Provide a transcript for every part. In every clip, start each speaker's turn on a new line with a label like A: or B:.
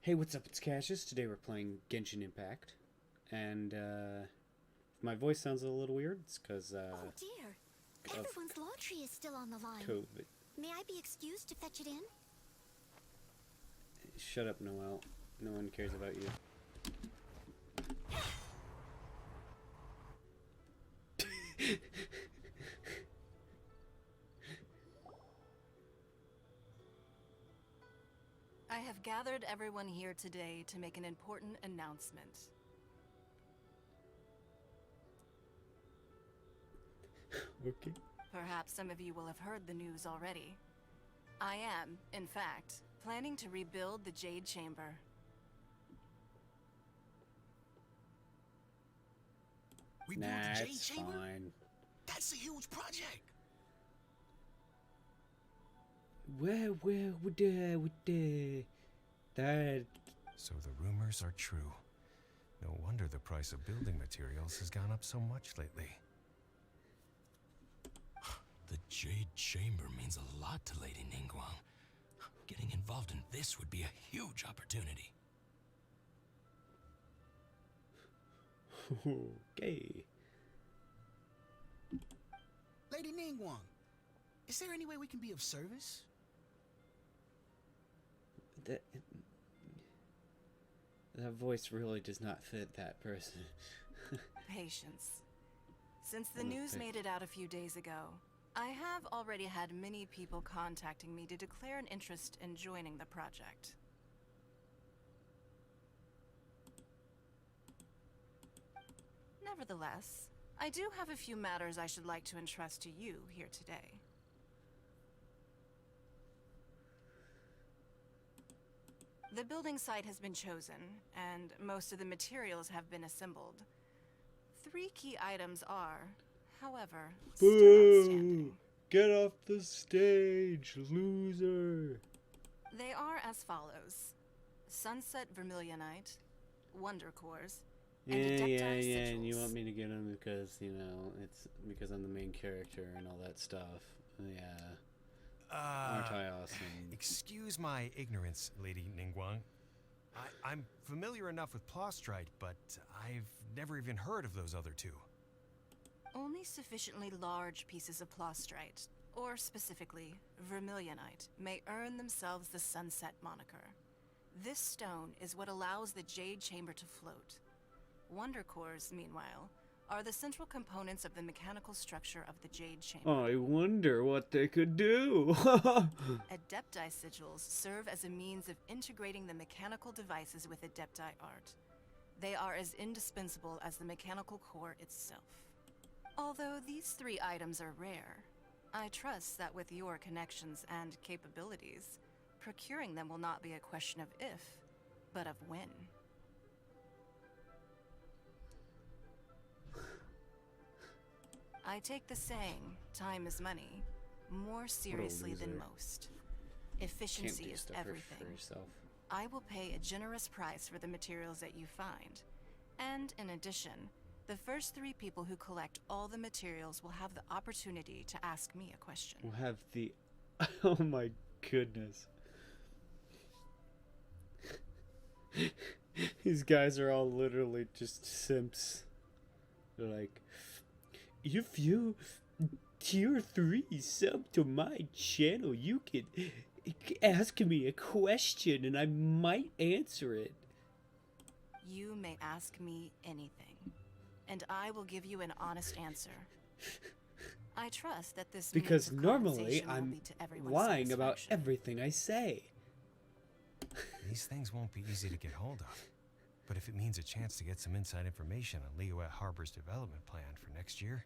A: Hey, what's up? It's Cassius. Today we're playing Genshin Impact. And, if my voice sounds a little weird, it's because,
B: Oh dear. Everyone's laundry is still on the line.
A: COVID.
B: May I be excused to fetch it in?
A: Shut up, Noelle. No one cares about you.
C: I have gathered everyone here today to make an important announcement.
A: Okay.
C: Perhaps some of you will have heard the news already. I am, in fact, planning to rebuild the Jade Chamber.
D: Rebuild
A: Nah,
D: the Jade
A: it's
D: Chamber?
A: fine.
D: That's a huge project.
A: That.
D: So the rumors are true. No wonder the price of building materials has gone up so much lately. The Jade Chamber means a lot to Lady Ningguang. Getting involved in this would be a huge opportunity.
A: Okay.
E: Lady Ningguang, is there any way we can be of service?
A: That voice really does not fit that person.
C: Patience. Since the news made it out a few days ago, I have already had many people contacting me to declare an interest in joining the project. Nevertheless, I do have a few matters I should like to entrust to you here today. The building site has been chosen, and most of the materials have been assembled. 3 key items are, however, still outstanding.
A: Boo! Get off the stage, loser!
C: They are as follows: Sunset Vermilionite, Wonder Cores, and Adepti Sigils.
A: And you want me to get them because, you know, it's because I'm the main character and all that stuff. Yeah. Aren't I awesome?
D: Excuse my ignorance, Lady Ningguang. I'm familiar enough with Plostrite, but I've never even heard of those other two.
C: Only sufficiently large pieces of Plostrite, or specifically Vermilionite, may earn themselves the Sunset moniker. This stone is what allows the Jade Chamber to float. Wonder Cores, meanwhile, are the central components of the mechanical structure of the Jade Chamber.
A: I wonder what they could do.
C: Adepti Sigils serve as a means of integrating the mechanical devices with Adepti art. They are as indispensable as the mechanical core itself. Although these 3 items are rare, I trust that with your connections and capabilities, procuring them will not be a question of if, but of when. I take the saying, time is money, more seriously than
A: loser.
C: most.
A: Can't
C: Efficiency
A: do
C: is
A: stuff
C: everything.
A: for yourself.
C: I will pay a generous price for the materials that you find. And in addition, the first 3 people who collect all the materials will have the opportunity to ask me a question.
A: We'll have the... Oh my goodness. These guys are all literally just simps. They're like, if you tier 3 sub to my channel, you can ask me a question and I might answer it.
C: You may ask me anything, and I will give you an honest answer. I trust that this
A: Because
C: means of
A: normally
C: conversation will
A: I'm
C: be to everyone's
A: lying about
C: satisfaction.
A: everything I say.
D: These things won't be easy to get hold of. But if it means a chance to get some inside information on Liyue Harbor's development plan for next year,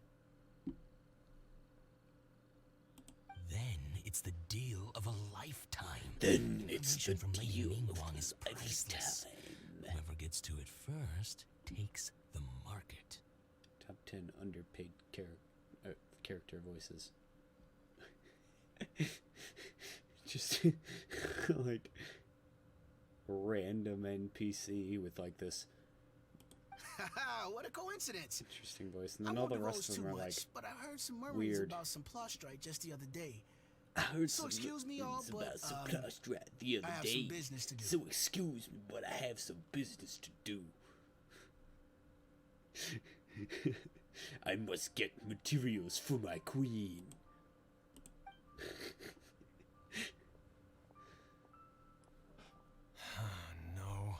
D: then it's the deal of a lifetime.
A: Then it's
D: Information
A: the
D: from Lady
A: deal of
D: Ningguang is
A: a
D: priceless.
A: lifetime.
D: Whoever gets to it first takes the market.
A: Top 10 underpaid character voices. Just like random NPC with like this
E: Haha, what a coincidence.
A: interesting voice, and
E: I
A: then all
E: won't
A: the rest
E: divulge
A: of them
E: too
A: are
E: much,
A: like
E: but I heard some murmurings
A: weird.
E: about some Plostrite just the other day.
A: I heard
E: So
A: some
E: excuse me, all,
A: rumors
E: but,
A: about some plush rat the other
E: I have
A: day.
E: some business to do.
A: So excuse me, but I have some business to do. I must get materials for my queen.
D: No.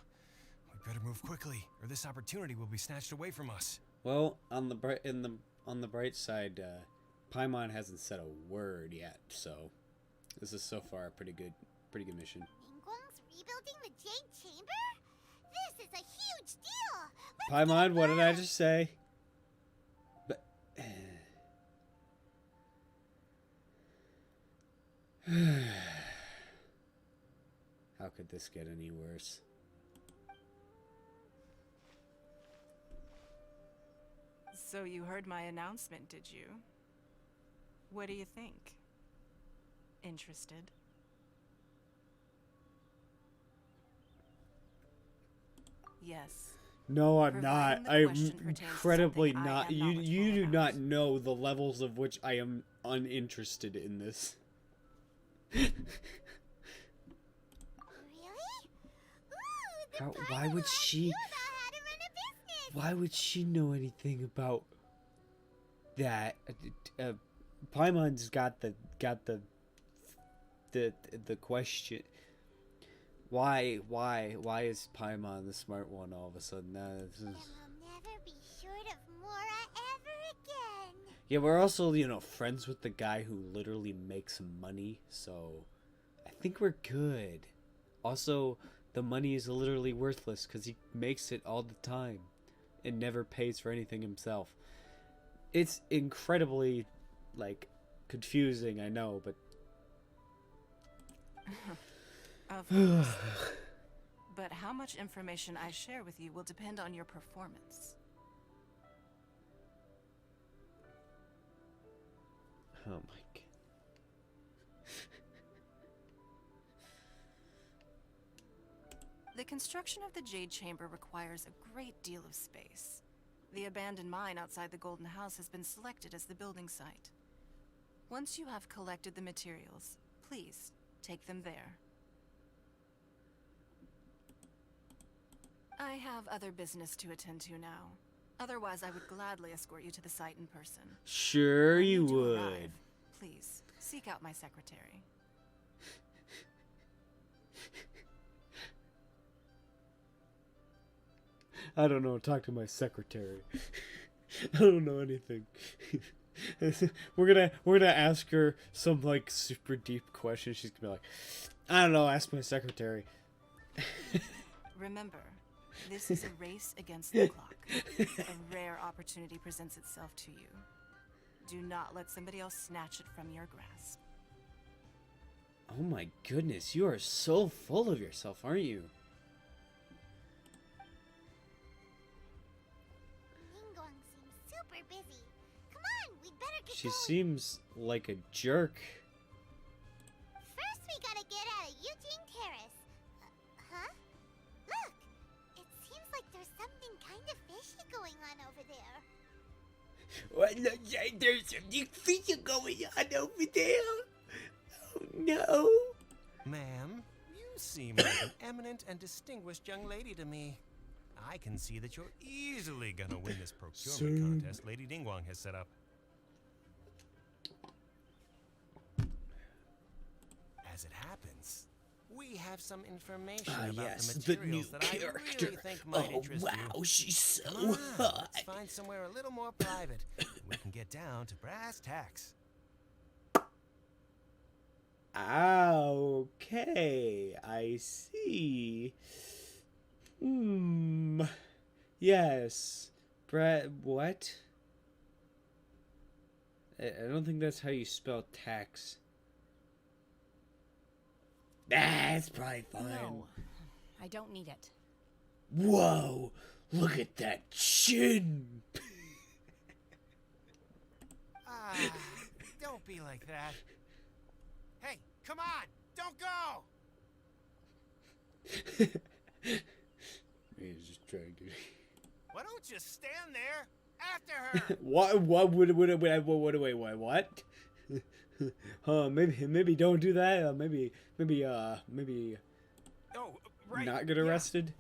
D: We better move quickly, or this opportunity will be snatched away from us.
A: Well, on the bright side, Paimon hasn't said a word yet, so this is so far a pretty good mission.
B: Ningguang's rebuilding the Jade Chamber? This is a huge deal! Let's
A: Paimon,
B: get
A: what did I
B: moving.
A: just say? But how could this get any worse?
C: So you heard my announcement, did you? What do you think? Interested? Yes.
A: No, I'm
C: Providing
A: not.
C: the
A: I'm
C: question pertains to
A: incredibly
C: something I
A: not.
C: am
A: You
C: knowledgeable
A: do not
C: about.
A: know the levels of which I am uninterested in this.
B: Really? Ooh, the
A: How-
B: Paimon
A: why would
B: will ask
A: she-
B: you about how to run a business.
A: Why would she know anything about that? Paimon's got the question. Why is Paimon the smart one all of a sudden? This
B: And
A: is...
B: we'll never be short of Mora ever again.
A: Yeah, we're also, friends with the guy who literally makes money, so I think we're good. Also, the money is literally worthless because he makes it all the time and never pays for anything himself. It's incredibly, confusing, I know, but...
C: Of course. But how much information I share with you will depend on your performance.
A: Oh my god.
C: The construction of the Jade Chamber requires a great deal of space. The abandoned mine outside the Golden House has been selected as the building site. Once you have collected the materials, please take them there. I have other business to attend to now. Otherwise, I would gladly escort you to the site in person.
A: Sure
C: When
A: you
C: do
A: would.
C: arrive, please, seek out my secretary.
A: I don't know, talk to my secretary. I don't know anything. we're gonna ask her some super deep question. She's gonna be like, I don't know, ask my secretary.
C: Remember, this is a race against the clock. A rare opportunity presents itself to you. Do not let somebody else snatch it from your grasp.
A: Oh my goodness, you are so full of yourself, aren't you?
B: Ningguang seems super busy. Come on, we'd better get
A: She
B: going.
A: seems like a jerk.
B: First, we gotta get out of Eugene Terrace. Huh? Look! It seems like there's something kind of fishy going on over there.
A: What? There's something fishy going on over there. Oh no.
D: Ma'am, you seem like an eminent and distinguished young lady to me. I can see that you're easily gonna win this procurement
A: Sir.
D: contest Lady Dingwang has set up. As it happens, we have some information
A: Ah,
D: about
A: yes,
D: the
A: the new
D: materials that I
A: character.
D: really think might
A: Oh
D: interest
A: wow,
D: you.
A: she's so
D: Come on,
A: hot.
D: let's find somewhere a little more private. We can get down to brass tacks.
A: Okay, I see. Yes. What? I don't think that's how you spell tax. That's probably fine.
F: No, I don't need it.
A: Whoa, look at that chin.
D: Ah, don't be like that. Hey, come on! Don't go!
A: He's just trying to.
D: Why don't you stand there after her?
A: What? Wait, what? Maybe don't do that. Maybe
D: Oh, right.
A: not get
D: yeah.
A: arrested.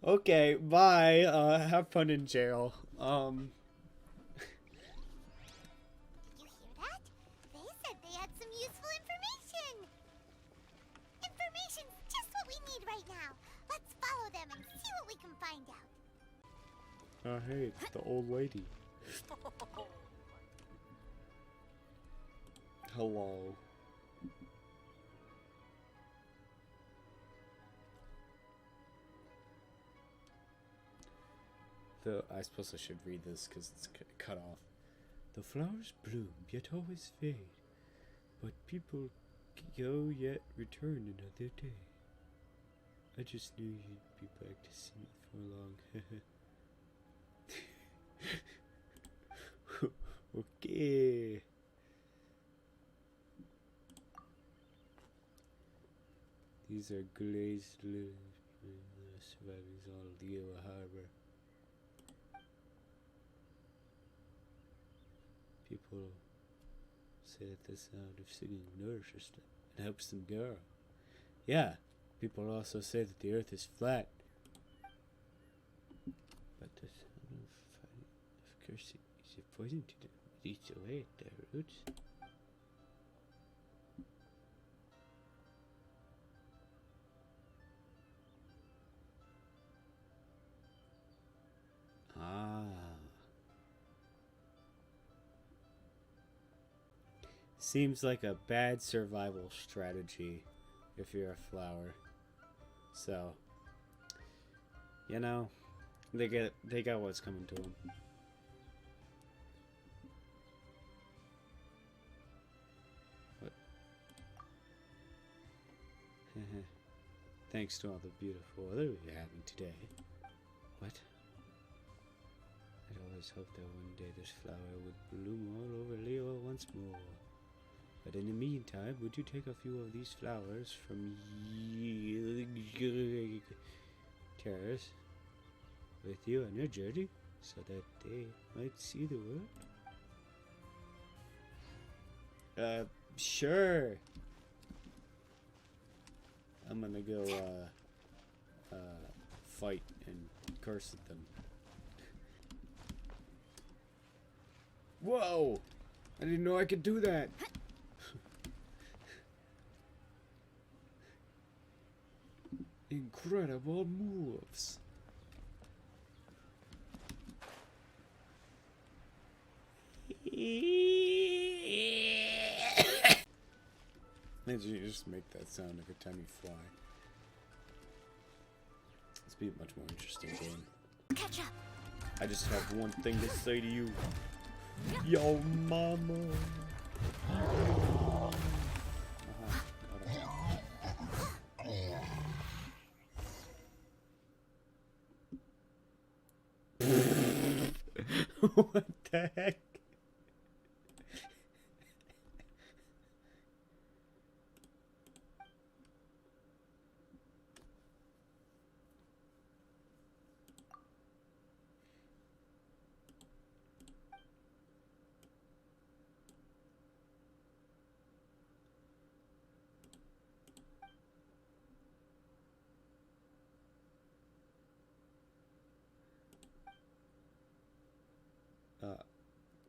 A: Okay, bye. Have fun in jail.
B: Did you hear that? They said they had some useful information. Information's just what we need right now. Let's follow them and see what we can find out.
A: Oh, hey, it's the old lady. Hello. I suppose I should read this because it's cut off. The flowers bloom, yet always fade. But people go, yet return another day. I just knew you'd be back to see me for long. Okay. These are glazed lives, surviving all Leo Harbor. People say that the sound of singing nourishes them and helps them grow. Yeah, people also say that the earth is flat. But the sound of cursing is a poison to them. It eats away at their roots. Seems like a bad survival strategy if you're a flower. So, you know, they got what's coming to them. What? Thanks to all the beautiful weather we're having today. What? I'd always hoped that one day this flower would bloom all over Leo once more. But in the meantime, would you take a few of these flowers from terrace with you on your journey so that they might see the world? Sure. I'm gonna go fight and curse at them. Whoa! I didn't know I could do that. Incredible moves. Imagine you just make that sound like a tiny fly. It's be a much more interesting game.
B: Catch up.
A: I just have one thing to say to you. Yo, mama. What the heck?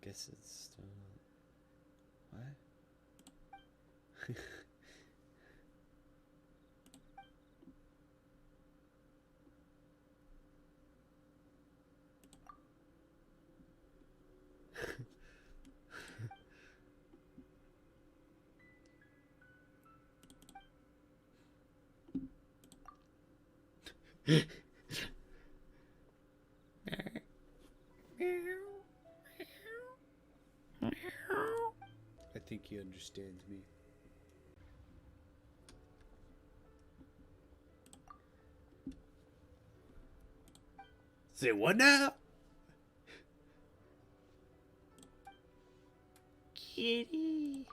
A: Guess it's still... What? I think he understands me. Say what now? Kitty.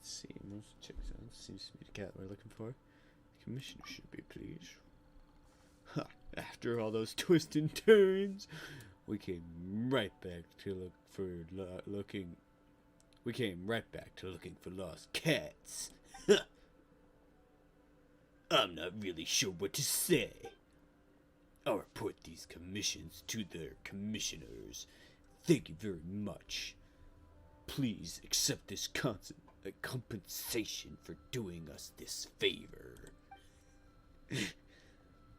A: Let's see. Most checks out. Seems to be the cat we're looking for. The commissioner should be pleased. Ha! After all those twists and turns, we came right back to looking. We came right back to looking for lost cats. I'm not really sure what to say. I'll report these commissions to their commissioners. Thank you very much. Please accept this compensation for doing us this favor.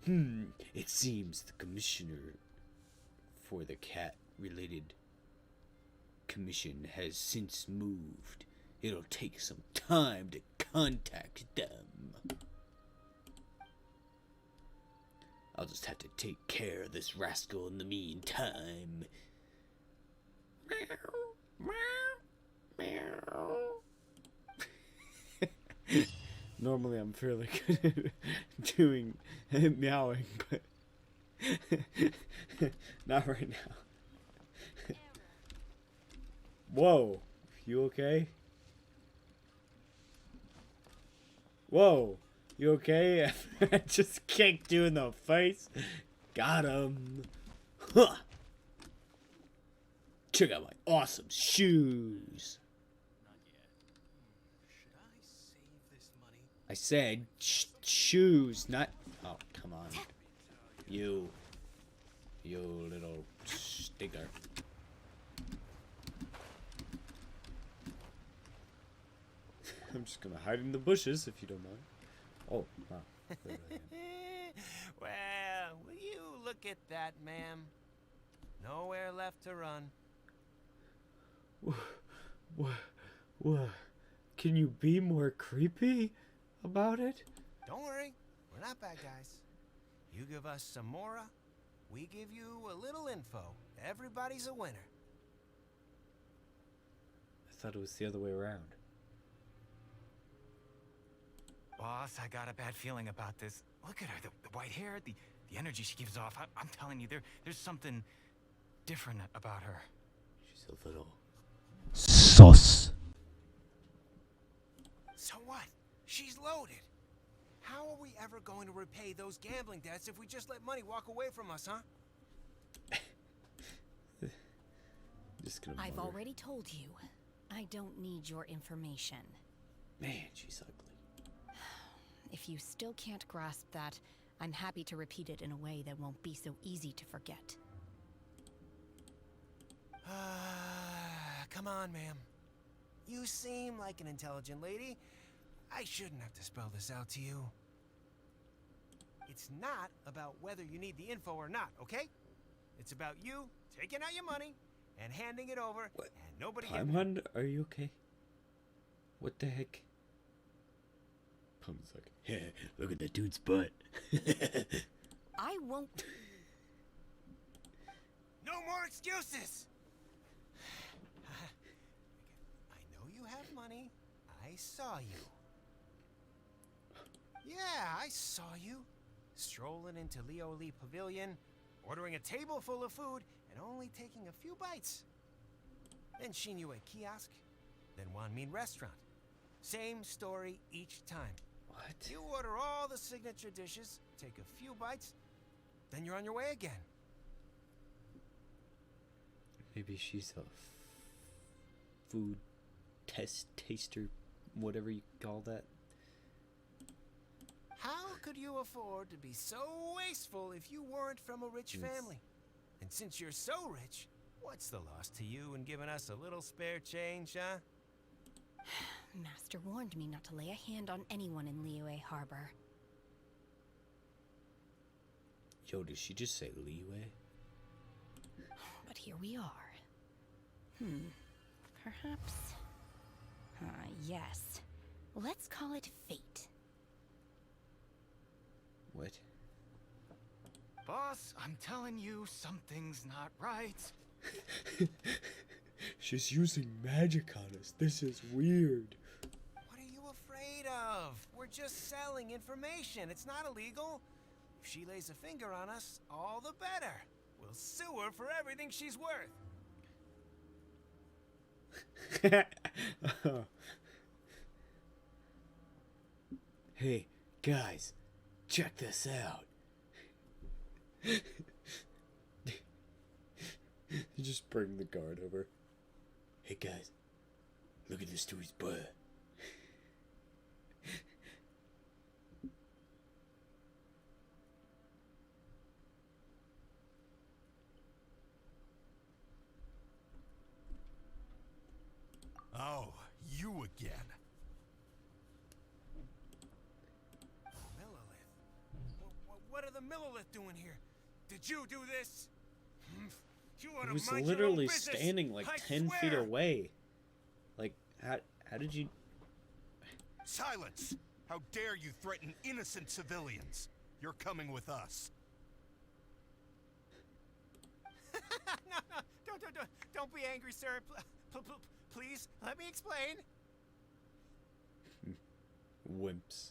A: It seems the commissioner for the cat-related commission has since moved. It'll take some time to contact them. I'll just have to take care of this rascal in the meantime. Normally I'm fairly good at doing meowing, but not right now. Whoa, you okay? Whoa, you okay? I just kicked you in the face. Got him. Huh. Check out my awesome shoes. I said shoes, not... Oh, come on. You little stinker. I'm just gonna hide in the bushes if you don't mind. Oh, wow.
D: Well, will you look at that, ma'am? Nowhere left to run.
A: What? Can you be more creepy about it?
D: Don't worry, we're not bad guys. You give us some mora, we give you a little info. Everybody's a winner.
A: I thought it was the other way around.
G: Boss, I got a bad feeling about this. Look at her, the white hair, the energy she gives off. I'm telling you, there's something different about her.
A: She's a little sus.
D: So what? She's loaded. How are we ever going to repay those gambling debts if we just let money walk away from us, huh?
A: Just gonna
F: I've
A: mutter.
F: already told you. I don't need your information.
A: Man, she's ugly.
F: If you still can't grasp that, I'm happy to repeat it in a way that won't be so easy to forget.
D: Come on, ma'am. You seem like an intelligent lady. I shouldn't have to spell this out to you. It's not about whether you need the info or not, okay? It's about you taking out your money and handing it over,
A: What?
D: and nobody
A: Paimon, are you okay? What the heck? Paimon's like, hey, look at that dude's butt.
F: I won't.
D: No more excuses! I know you have money. I saw you. Yeah, I saw you. Strolling into Leo Lee Pavilion, ordering a table full of food, and only taking a few bites. Then Shinyu at kiosk, then Wanmin restaurant. Same story each time.
A: What?
D: You order all the signature dishes, take a few bites, then you're on your way again.
A: Maybe she's a food taster, whatever you call that.
D: How could you afford to be so wasteful if you weren't from a rich family? And since you're so rich, what's the loss to you in giving us a little spare change, huh?
F: Master warned me not to lay a hand on anyone in Liyue Harbor.
A: Yo, did she just say leeway?
F: But here we are. Perhaps... yes. Let's call it fate.
A: What?
G: Boss, I'm telling you, something's not right.
A: She's using magic on us. This is weird.
D: What are you afraid of? We're just selling information. It's not illegal. If she lays a finger on us, all the better. We'll sue her for everything she's worth.
A: Hey, guys, check this out. You just bring the guard over. Hey, guys, look at this dude's butt.
H: Oh, you again.
D: Millilith? What are the Millilith doing here? Did you do this? You ought
A: He
D: to
A: was
D: mind your own
A: literally
D: business,
A: standing like
D: I
A: 10 feet
D: swear.
A: away. Like, how did you...
H: Silence! How dare you threaten innocent civilians? You're coming with us.
D: No, don't be angry, sir. Please, let me explain.
A: Wimps.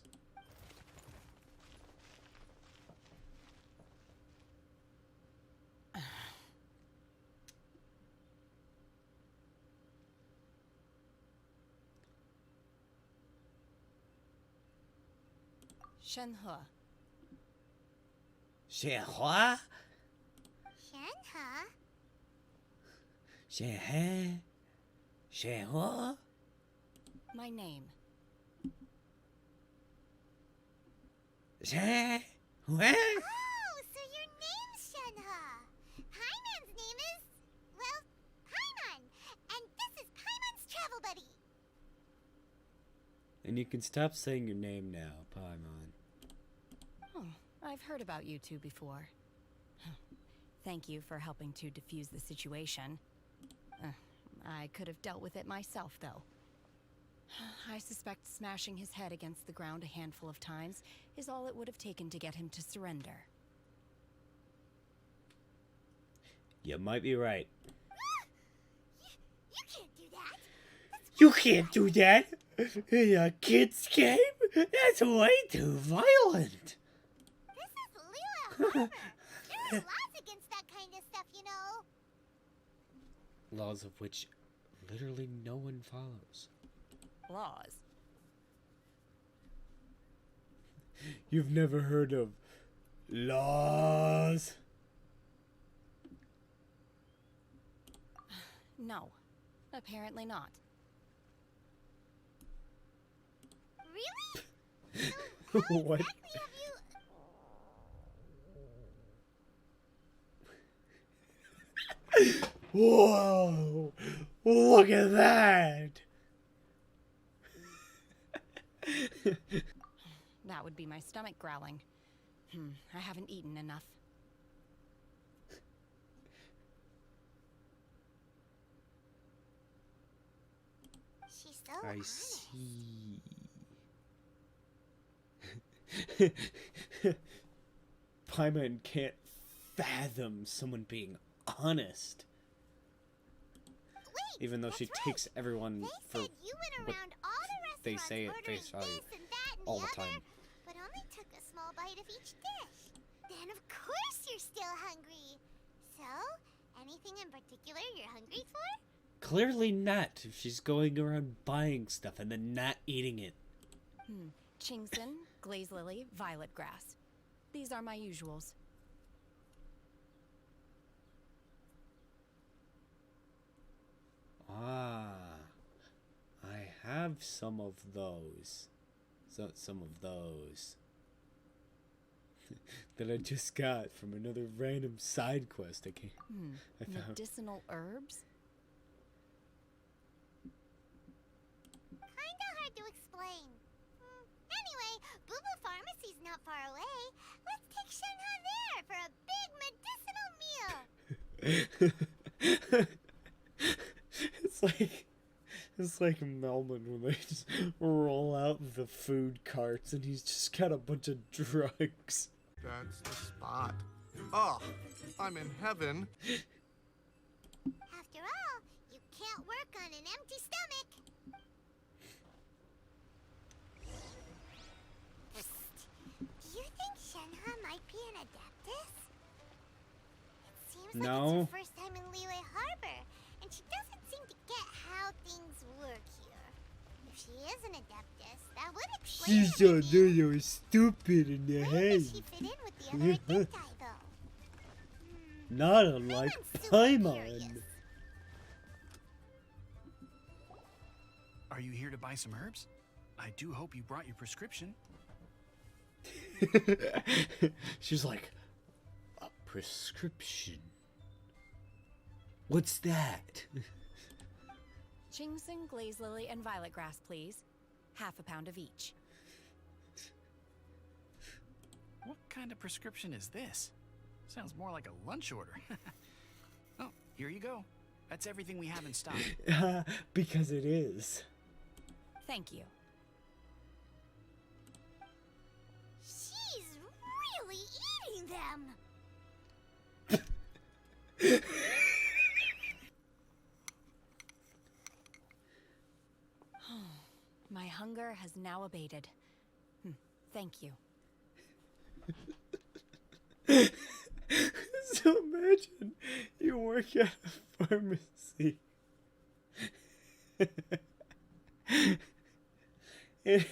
F: Shenhe.
A: Shenhua?
B: Shenhe?
A: Shenhe? Shenhua?
F: My name.
A: Shenhua?
B: Oh, so your name's Shenhe. Paimon's name is, well, Paimon. And this is Paimon's travel buddy.
A: And you can stop saying your name now, Paimon.
F: Oh, I've heard about you two before. Thank you for helping to defuse the situation. I could have dealt with it myself, though. I suspect smashing his head against the ground a handful of times is all it would have taken to get him to surrender.
A: You might be right.
B: You can't do that.
A: You can't do that in a kid's game? That's way too violent.
B: This is Lila Harbor. There are laws against that kind of stuff, you know.
A: Laws of which literally no one follows.
F: Laws.
A: You've never heard of laws?
F: No, apparently not.
B: Really? So how
A: What?
B: exactly have you...
A: Whoa! Look at that!
F: That would be my stomach growling. I haven't eaten enough.
B: She's so
A: I
B: honest.
A: see. Paimon can't fathom someone being honest.
B: Wait,
A: Even though she
B: that's
A: takes everyone
B: They
A: for
B: said you went
A: what
B: around all the
A: they
B: restaurants
A: say at
B: ordering
A: face value
B: this and that and
A: all
B: the
A: the
B: other,
A: time.
B: but only took a small bite of each dish. Then of course you're still hungry. So, anything in particular you're hungry for?
A: Clearly not, if she's going around buying stuff and then not eating it.
F: Chingson, glaze lily, violet grass. These are my usuals.
A: Ah, I have some of those. Some of those. That I just got from another random side quest I found.
F: Medicinal herbs?
B: Kinda hard to explain. Anyway, Boo Boo Pharmacy's not far away. Let's take Shenhe there for a big medicinal meal.
A: It's like Melman when they just roll out the food carts and he's just got a bunch of drugs.
I: That's the spot. Oh, I'm in heaven.
B: After all, you can't work on an empty stomach. Psst. Do you think Shenhe might be an adeptus? It seems like
A: No.
B: it's her first time in Liyue Harbor, and she doesn't seem to get how things work here. If she is an adeptus, That would explain
A: She's so little stupid in the
B: Where
A: head.
B: does she fit in with the other Adepti, though?
A: Not unlike Paimon.
E: Are you here to buy some herbs? I do hope you brought your prescription.
A: She's like, a prescription? What's that?
F: Ginseng, glaze lily, and violet grass, please. Half a pound of each.
E: What kind of prescription is this? Sounds more like a lunch order. Oh, here you go. That's everything we have in stock.
A: Because it is.
F: Thank you.
B: She's really eating them.
F: My hunger has now abated. Thank you.
A: So imagine you work at a pharmacy. And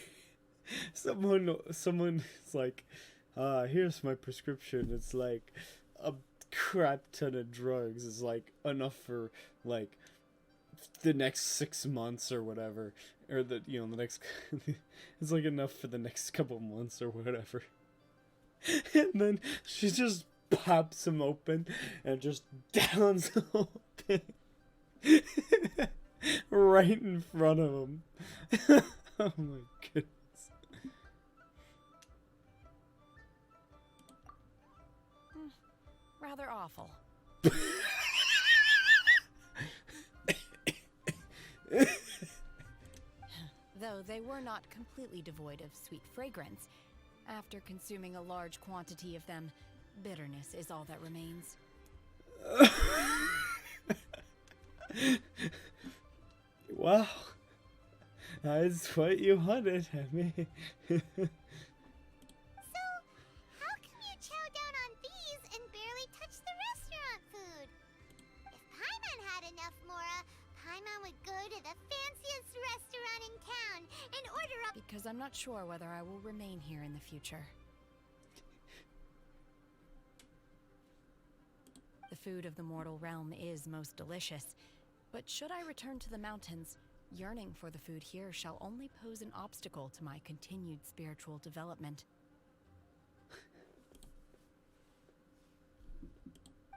A: someone's like, here's my prescription. It's like a crap ton of drugs. It's like enough for like the next 6 months or whatever, or the next it's like enough for the next couple months or whatever. And then she just pops them open and just downs the whole thing right in front of him. Oh my goodness.
F: Rather awful. Though they were not completely devoid of sweet fragrance, after consuming a large quantity of them, bitterness is all that remains.
A: Wow. That's what you wanted, I mean.
B: So, how come you chow down on these and barely touch the restaurant food? If Paimon had enough Mora, Paimon would go to the fanciest restaurant in town and order up.
F: Because I'm not sure whether I will remain here in the future. The food of the mortal realm is most delicious, but should I return to the mountains, yearning for the food here shall only pose an obstacle to my continued spiritual development.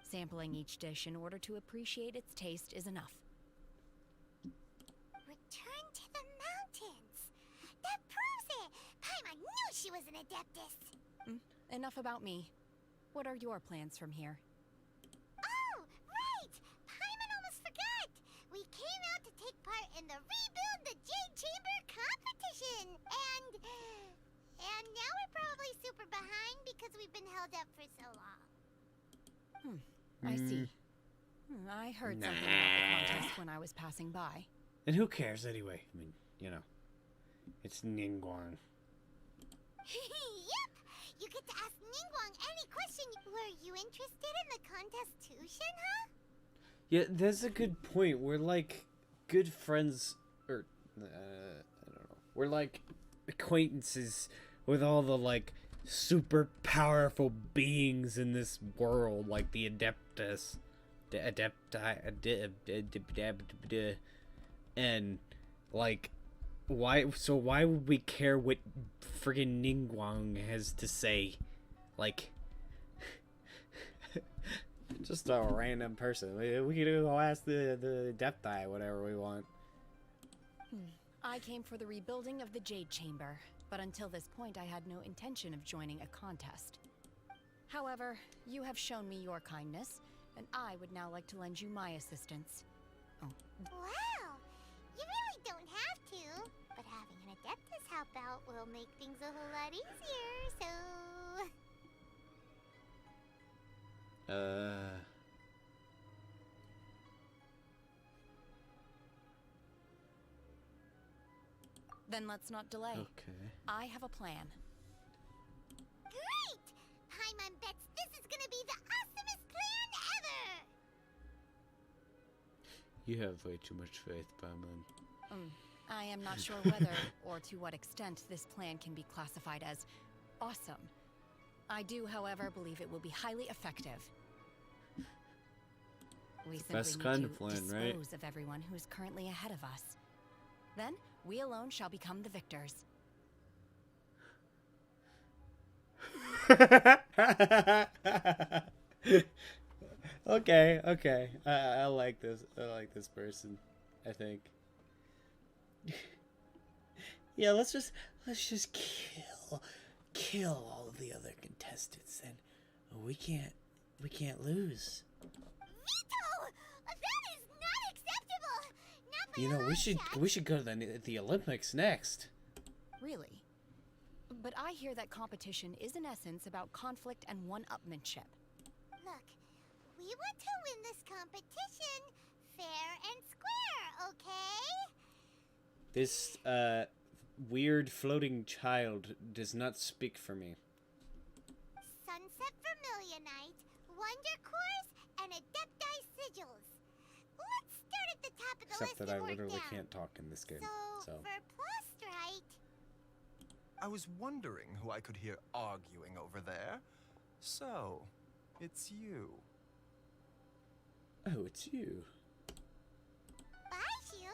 F: Sampling each dish in order to appreciate its taste is enough.
B: Return to the mountains. That proves it. Paimon knew she was an Adeptus.
F: Enough about me. What are your plans from here?
B: Oh, right! Paimon almost forgot! We came out to take part in the Rebuild the Jade Chamber competition! And now we're probably super behind because we've been held up for so long.
F: I see. I heard something about the contest when I was passing by.
A: And who cares anyway? I mean, it's Ningguang.
B: Yep! You get to ask Ningguang any question. Were you interested in the contest too, Shinha?
A: Yeah, that's a good point. We're like good friends, or I don't know. We're like acquaintances with all the like super powerful beings in this world, like the Adeptus, the Adepti, and like why would we care what friggin' Ningguang has to say? Like, just a random person. We could go ask the Adepti whatever we want.
F: I came for the rebuilding of the Jade Chamber, but until this point I had no intention of joining a contest. However, you have shown me your kindness, and I would now like to lend you my assistance.
B: Wow! You really don't have to, but having an Adeptus help out will make things a whole lot easier, so...
F: Then let's not delay.
A: Okay.
F: I have a plan.
B: Great! Paimon bets this is gonna be the awesomest plan ever!
A: You have way too much faith, Paimon.
F: I am not sure whether or to what extent this plan can be classified as awesome. I do, however, believe it will be highly effective. We simply
A: best
F: need
A: kind
F: to
A: of plan,
F: dispose
A: right?
F: of everyone who is currently ahead of us. Then, we alone shall become the victors.
A: Okay, okay. I like this. I like this person, I think. Yeah, let's just kill all of the other contestants, and we can't lose.
B: Vito! That is not acceptable! Not by
A: You know,
B: a long shot.
A: we should go to the Olympics next.
F: Really? But I hear that competition is in essence about conflict and one-upmanship.
B: Look, we want to win this competition fair and square, okay?
A: This weird floating child does not speak for me.
B: Sunset Vermilionite, Wonder Cores, and Adepti Sigils. Let's start at the top of the
A: Except
B: list
A: that I
B: and work
A: literally
B: down.
A: can't talk in this game.
B: So,
A: So
B: for Plastrite,
H: I was wondering who I could hear arguing over there. So, it's you.
A: oh, it's you.
B: Baiju,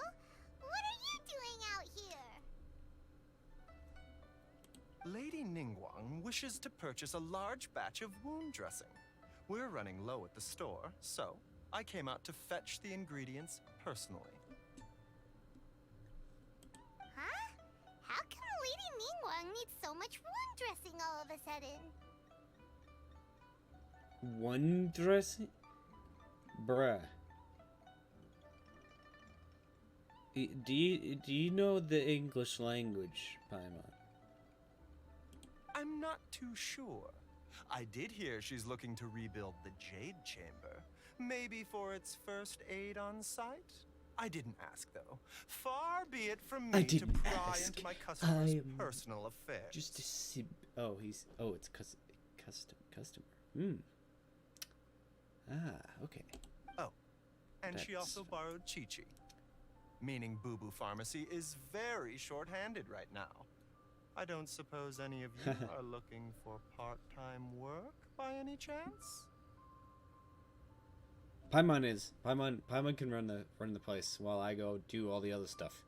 B: what are you doing out here?
H: Lady Ningguang wishes to purchase a large batch of wound dressing. We're running low at the store, so I came out to fetch the ingredients personally.
B: Huh? How come Lady Ningguang needs so much wound dressing all of a sudden?
A: One dressing? Bruh. Do you know the English language, Paimon?
H: I'm not too sure. I did hear she's looking to rebuild the Jade Chamber. Maybe for its first aid on site? I didn't ask, though. Far be it from me to
A: didn't
H: pry
A: ask.
H: into my customer's
A: I'm
H: personal affairs.
A: Just to see. Oh, it's customer. Hmm. Ah, okay.
H: Oh, and she
A: That's
H: also borrowed Chi-Chi. Meaning Boo Boo Pharmacy is very short-handed right now. I don't suppose any of you are looking for part-time work by any chance?
A: Paimon can run the place while I go do all the other stuff.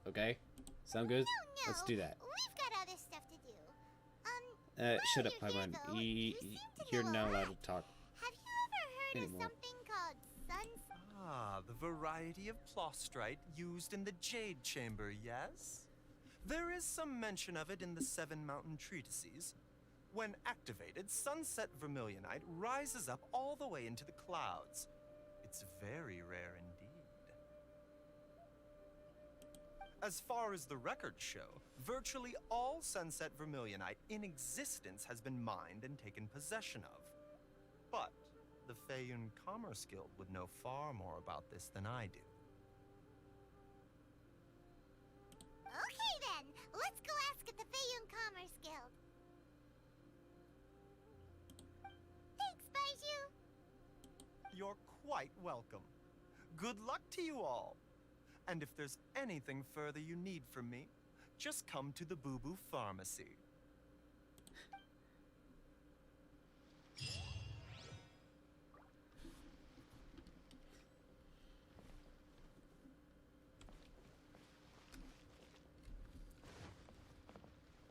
A: Okay? Sound good?
B: No,
A: Let's do that.
B: We've got other stuff to do.
A: Shut up,
B: while you're
A: Paimon.
B: here, though, you seem to
A: You're
B: know a
A: not allowed
B: lot.
A: to talk
B: Have you ever heard
A: anymore.
B: of something called Suns?
H: Ah, the variety of Plostrite used in the Jade Chamber, yes? There is some mention of it in the Seven Mountain Treatises. When activated, Sunset Vermilionite rises up all the way into the clouds. It's very rare indeed. As far as the records show, virtually all Sunset Vermilionite in existence has been mined and taken possession of. But the Feiyun Commerce Guild would know far more about this than I do.
B: Okay then, let's go ask at the Feiyun Commerce Guild. Thanks, Baiju.
H: You're quite welcome. Good luck to you all. And if there's anything further you need from me, just come to the Boo Boo Pharmacy.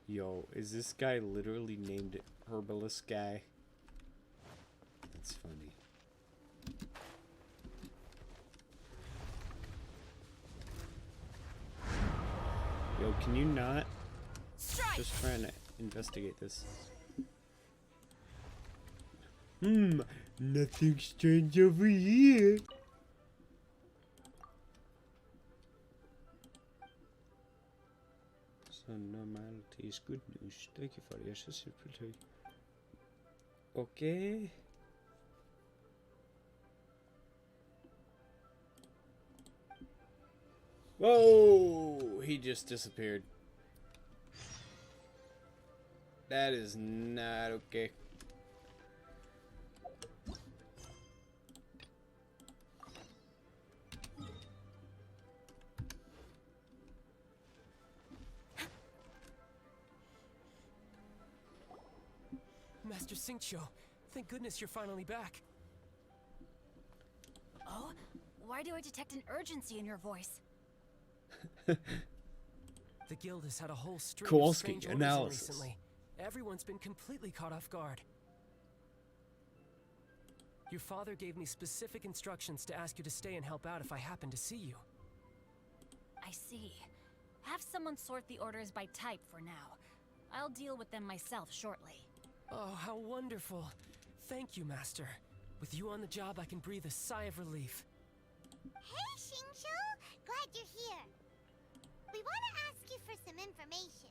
A: Yo, is this guy literally named Herbalist Guy? That's funny. Yo, can you not?
C: Strike!
A: Just trying to investigate this. Nothing strange over here. So normality is good news. Thank you for your accessibility. Okay. Whoa! He just disappeared. That is not okay.
J: Xingqiu, thank goodness you're finally back.
F: Oh? Why do I detect an urgency in your voice?
J: The guild has had a whole string
A: Kowalski
J: of strange orders in
A: analysis.
J: recently. Everyone's been completely caught off guard. Your father gave me specific instructions to ask you to stay and help out if I happen to see you.
F: I see. Have someone sort the orders by type for now. I'll deal with them myself shortly.
J: Oh, how wonderful. Thank you, Master. With you on the job, I can breathe a sigh of relief.
B: Hey, Xingqiu! Glad you're here. We want to ask you for some information.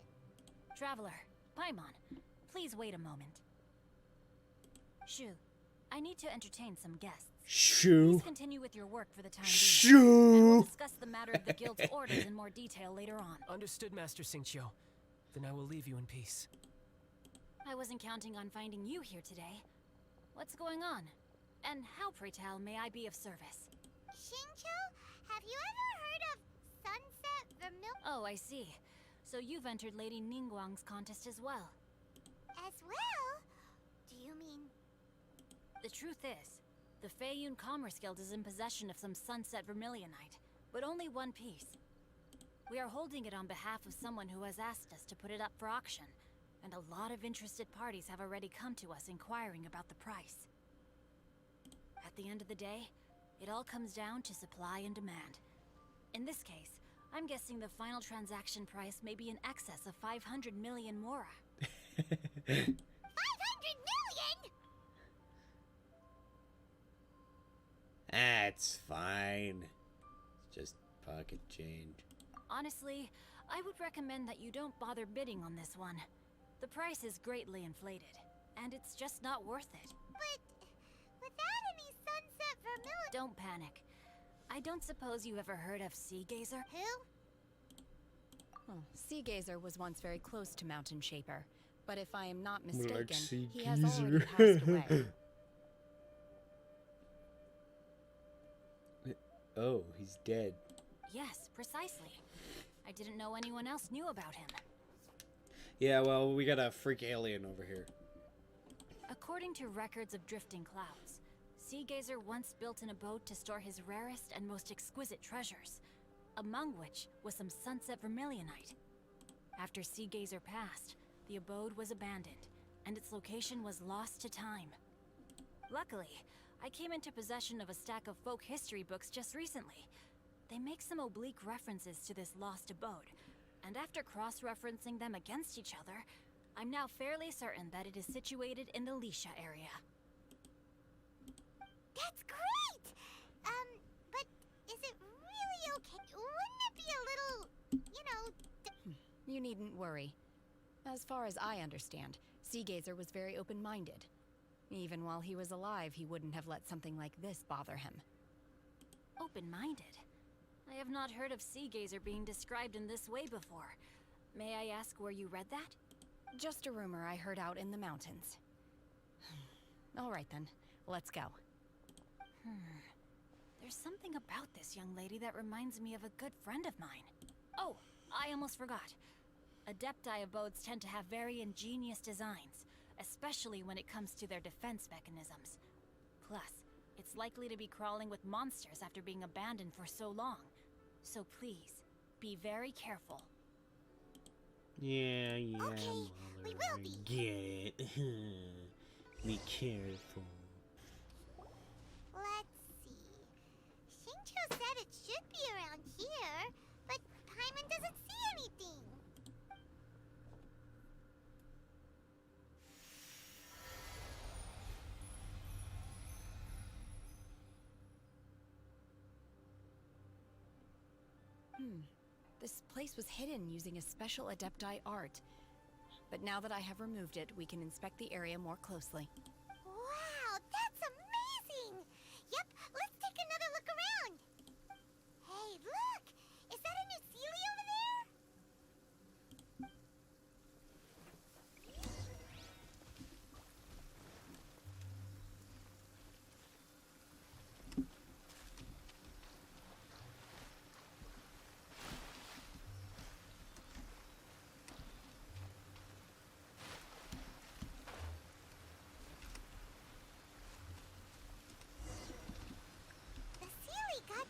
F: Traveler, Paimon, please wait a moment. Shu, I need to entertain some guests.
A: Shoo.
F: Please continue with your work for the time being. And we'll
A: Shoo.
F: discuss the matter of the guild's orders in more detail later on.
J: Understood, Master Xingqiu. Then I will leave you in peace.
F: I wasn't counting on finding you here today. What's going on? And how, pray tell, may I be of service?
B: Xingqiu, have you ever heard of Sunset Vermil...
F: Oh, I see. So you've entered Lady Ningguang's contest as well.
B: As well? Do you mean...
F: The truth is, the Feiyun Commerce Guild is in possession of some Sunset Vermilionite, but only one piece. We are holding it on behalf of someone who has asked us to put it up for auction, and a lot of interested parties have already come to us inquiring about the price. At the end of the day, it all comes down to supply and demand. In this case, I'm guessing the final transaction price may be in excess of 500 million mora.
B: 500 million?!
A: That's fine. It's just pocket change.
F: Honestly, I would recommend that you don't bother bidding on this one. The price is greatly inflated, and it's just not worth it.
B: But without any Sunset Vermil...
F: Don't panic. I don't suppose you ever heard of Sea Gazer?
B: Who?
F: Oh, Sea Gazer was once very close to Mountain Shaper, but if I am not
A: More like
F: mistaken,
A: Sea
F: he has
A: Geezer.
F: already passed away.
A: Oh, he's dead.
F: Yes, precisely. I didn't know anyone else knew about him.
A: Yeah, well, we got a freak alien over here.
F: According to records of drifting clouds, Sea Gazer once built an abode to store his rarest and most exquisite treasures, among which was some Sunset Vermilionite. After Sea Gazer passed, the abode was abandoned, and its location was lost to time. Luckily, I came into possession of a stack of folk history books just recently. They make some oblique references to this lost abode, and after cross-referencing them against each other, I'm now fairly certain that it is situated in the Lisha area.
B: That's great! But is it really okay? Wouldn't it be a little, you know...
F: You needn't worry. As far as I understand, Sea Gazer was very open-minded. Even while he was alive, he wouldn't have let something like this bother him. Open-minded? I have not heard of Sea Gazer being described in this way before. May I ask where you read that? Just a rumor I heard out in the mountains. All right then, let's go. There's something about this young lady that reminds me of a good friend of mine. Oh, I almost forgot. Adepti abodes tend to have very ingenious designs, especially when it comes to their defense mechanisms. Plus, it's likely to be crawling with monsters after being abandoned for so long. So please, be very careful.
A: Yeah,
B: Okay, we will be.
A: Get it. Be careful.
B: Let's see. Xingqiu said it should be around here, but Paimon doesn't see anything.
F: This place was hidden using a special Adepti art. But now that I have removed it, we can inspect the area more closely.
B: Wow, that's amazing! Yep, let's take another look around. Hey, look! Is that a new Celia over there?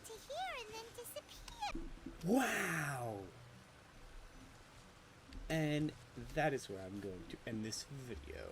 B: to here and then disappear.
A: Wow! And that is where I'm going to end this video.